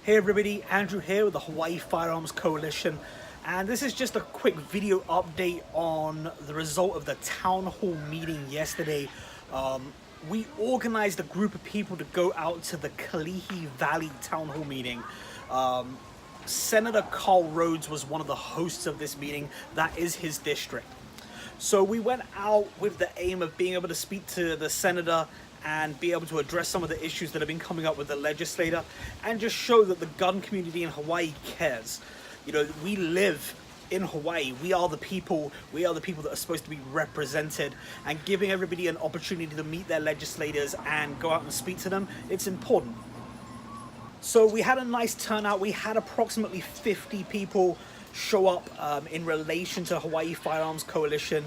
Hey everybody, Andrew here with the Hawaii Firearms Coalition, and this is just a quick video update on the result of the town hall meeting yesterday. We organized a group of people to go out to the Kalihi Valley town hall meeting. Senator Karl Rhoads was one of the hosts of this meeting. That is his district. So we went out with the aim of being able to speak to the senator and be able to address some of the issues that have been coming up with the legislator and just show that the gun community in Hawaii cares. You know, we live in Hawaii. We are the people that are supposed to be represented, and giving everybody an opportunity to meet their legislators and go out and speak to them, it's important. So we had a nice turnout. We had approximately 50 people show up in relation to Hawaii Firearms Coalition.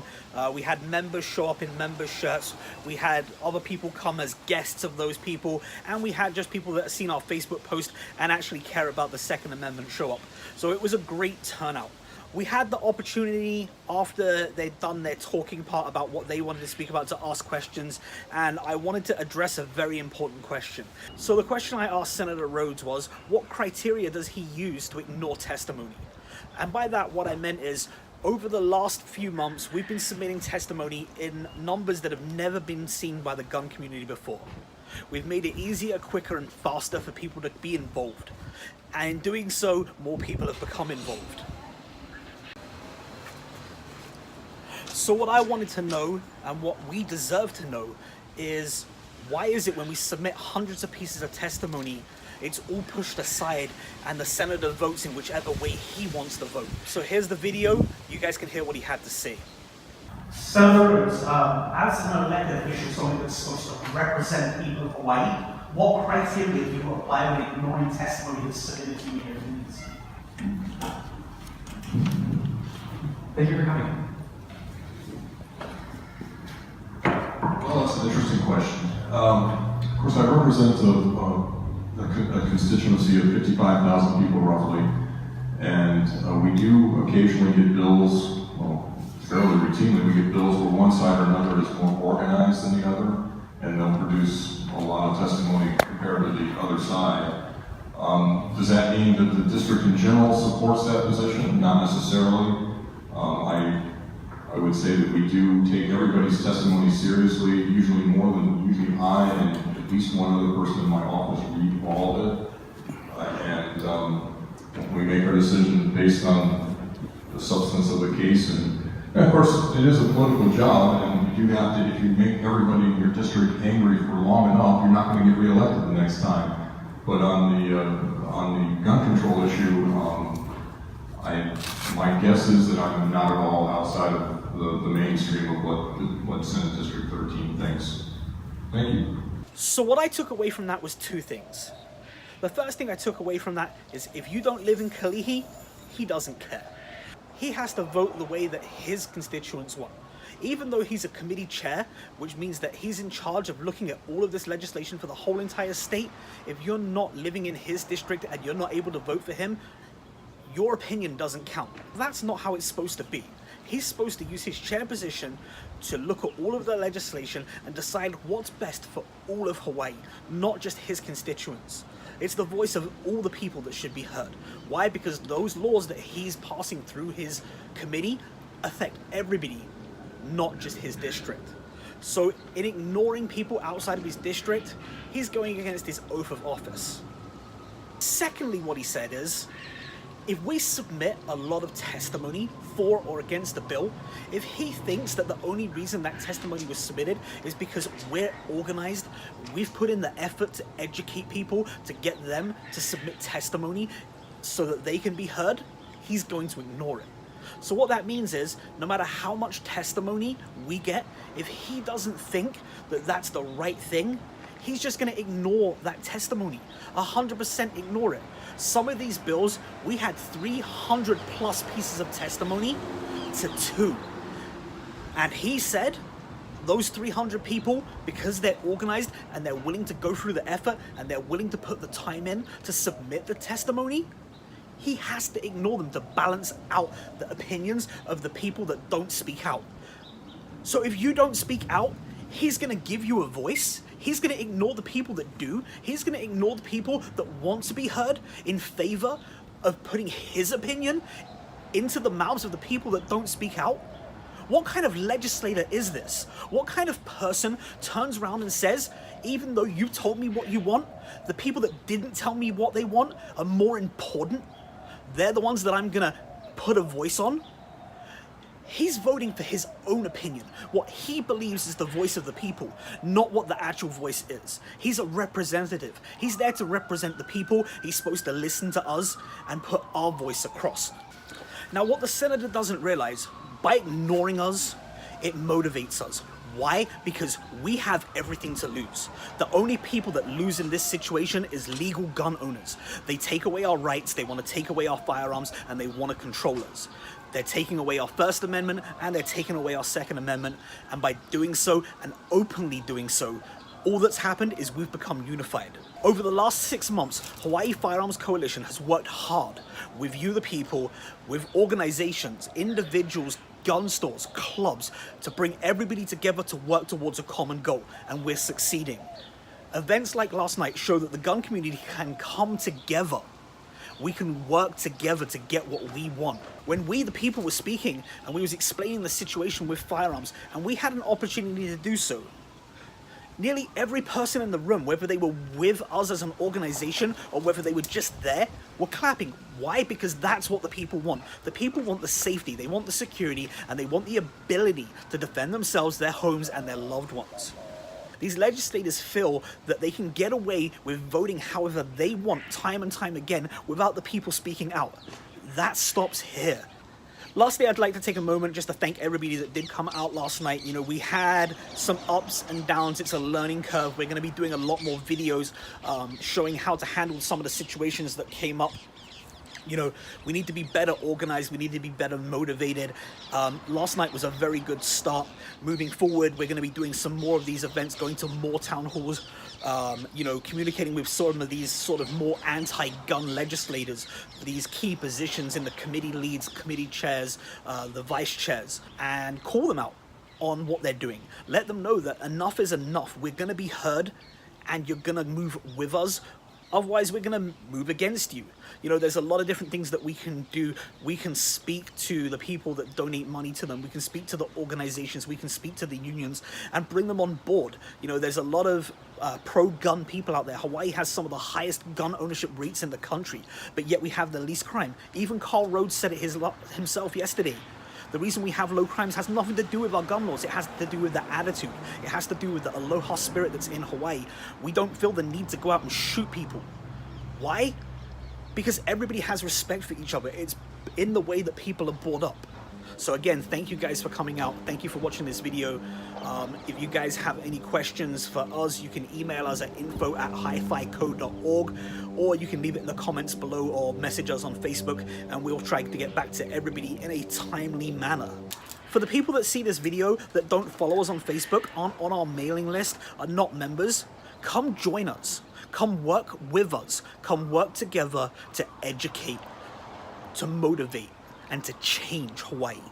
We had members show up in members shirts. We had other people come as guests of those people, and we had just people that have seen our Facebook post and actually care about the Second Amendment show up. So it was a great turnout. We had the opportunity after they'd done their talking part about what they wanted to speak about to ask questions, and I wanted to address a very important question. So the question I asked Senator Rhoads was, what criteria does he use to ignore testimony? And by that, what I meant is, over the last few months, we've been submitting testimony in numbers that have never been seen by the gun community before. We've made it easier, quicker, and faster for people to be involved. And in doing so, more people have become involved. So what I wanted to know, and what we deserve to know, is why is it when we submit hundreds of pieces of testimony, it's all pushed aside and the senator votes in whichever way he wants to vote? So here's the video. You guys can hear what he had to say. Senator, as an elected official, somebody that's supposed to represent people of Hawaii, what criteria do you apply when ignoring testimony that's submitted to you here in these? Thank you for coming. Well, that's an interesting question. Of course, I represent a constituency of 55,000 people roughly, and we do occasionally get bills, well, fairly routinely, we get bills where one side or another is more organized than the other, and they'll produce a lot of testimony compared to the other side. Does that mean that the district in general supports that position? Not necessarily. I would say that we do take everybody's testimony seriously, usually more than usually I and at least one other person in my office read all of it. And we make our decision based on the substance of the case. And of course, it is a political job, and you do have to, if you make everybody in your district angry for long enough, you're not going to get reelected the next time. But on the gun control issue, my guess is that I'm not at all outside of the mainstream of what Senate District 13 thinks. Thank you. So what I took away from that was two things. The first thing I took away from that is, if you don't live in Kalihi, he doesn't care. He has to vote the way that his constituents want. Even though he's a committee chair, which means that he's in charge of looking at all of this legislation for the whole entire state, if you're not living in his district and you're not able to vote for him, your opinion doesn't count. That's not how it's supposed to be. He's supposed to use his chair position to look at all of the legislation and decide what's best for all of Hawaii, not just his constituents. It's the voice of all the people that should be heard. Why? Because those laws that he's passing through his committee affect everybody, not just his district. So in ignoring people outside of his district, he's going against his oath of office. Secondly, what he said is, if we submit a lot of testimony for or against the bill, if he thinks that the only reason that testimony was submitted is because we're organized, we've put in the effort to educate people, to get them to submit testimony so that they can be heard, he's going to ignore it. So what that means is, no matter how much testimony we get, if he doesn't think that that's the right thing, he's just going to ignore that testimony, 100% ignore it. Some of these bills, we had 300 plus pieces of testimony to 2. And he said those 300 people, because they're organized and they're willing to go through the effort and they're willing to put the time in to submit the testimony, he has to ignore them to balance out the opinions of the people that don't speak out. So if you don't speak out, he's gonna give you a voice, He's going to ignore the people that do. He's going to ignore the people that want to be heard in favor of putting his opinion into the mouths of the people that don't speak out. What kind of legislator is this? What kind of person turns around and says, even though you told me what you want, the people that didn't tell me what they want are more important? They're the ones that I'm gonna put a voice on? He's voting for his own opinion, what he believes is the voice of the people, not what the actual voice is. He's a representative. He's there to represent the people. He's supposed to listen to us and put our voice across. Now, what the senator doesn't realize, by ignoring us, it motivates us. Why? Because we have everything to lose. The only people that lose in this situation is legal gun owners. They take away our rights, they want to take away our firearms, and they want to control us. They're taking away our First Amendment, and they're taking away our Second Amendment, and by doing so, and openly doing so, all that's happened is we've become unified. Over the last 6 months, Hawaii Firearms Coalition has worked hard with you, the people, with organizations, individuals, gun stores, clubs, to bring everybody together to work towards a common goal, and we're succeeding. Events like last night show that the gun community can come together. We can work together to get what we want. When we, the people, were speaking and we was explaining the situation with firearms, and we had an opportunity to do so, nearly every person in the room, whether they were with us as an organization or whether they were just there, were clapping. Why? Because that's what the people want. The people want the safety, they want the security, and they want the ability to defend themselves, their homes, and their loved ones. These legislators feel that they can get away with voting however they want time and time again without the people speaking out. That stops here. Lastly, I'd like to take a moment just to thank everybody that did come out last night. You know, we had some ups and downs. It's a learning curve. We're going to be doing a lot more videos showing how to handle some of the situations that came up. You know, we need to be better organized. We need to be better motivated. Last night was a very good start. Moving forward, we're going to be doing some more of these events, going to more town halls, you know, communicating with some of these sort of more anti-gun legislators, these key positions in the committee leads, committee chairs, the vice chairs, and call them out on what they're doing. Let them know that enough is enough. We're going to be heard, and you're going to move with us. Otherwise, we're going to move against you. You know, there's a lot of different things that we can do. We can speak to the people that donate money to them. We can speak to the organizations. We can speak to the unions and bring them on board. You know, there's a lot of pro-gun people out there. Hawaii has some of the highest gun ownership rates in the country, but yet we have the least crime. Even Karl Rhoads said it himself yesterday. The reason we have low crimes has nothing to do with our gun laws. It has to do with the attitude. It has to do with the aloha spirit that's in Hawaii. We don't feel the need to go out and shoot people. Why? Because everybody has respect for each other. It's in the way that people are brought up. So again, thank you guys for coming out. Thank you for watching this video. If you guys have any questions for us, you can email us at info@hifico.org, or you can leave it in the comments below or message us on Facebook, and we'll try to get back to everybody in a timely manner. For the people that see this video that don't follow us on Facebook, aren't on our mailing list, are not members, come join us. Come work with us. Come work together to educate, to motivate, and to change Hawaii.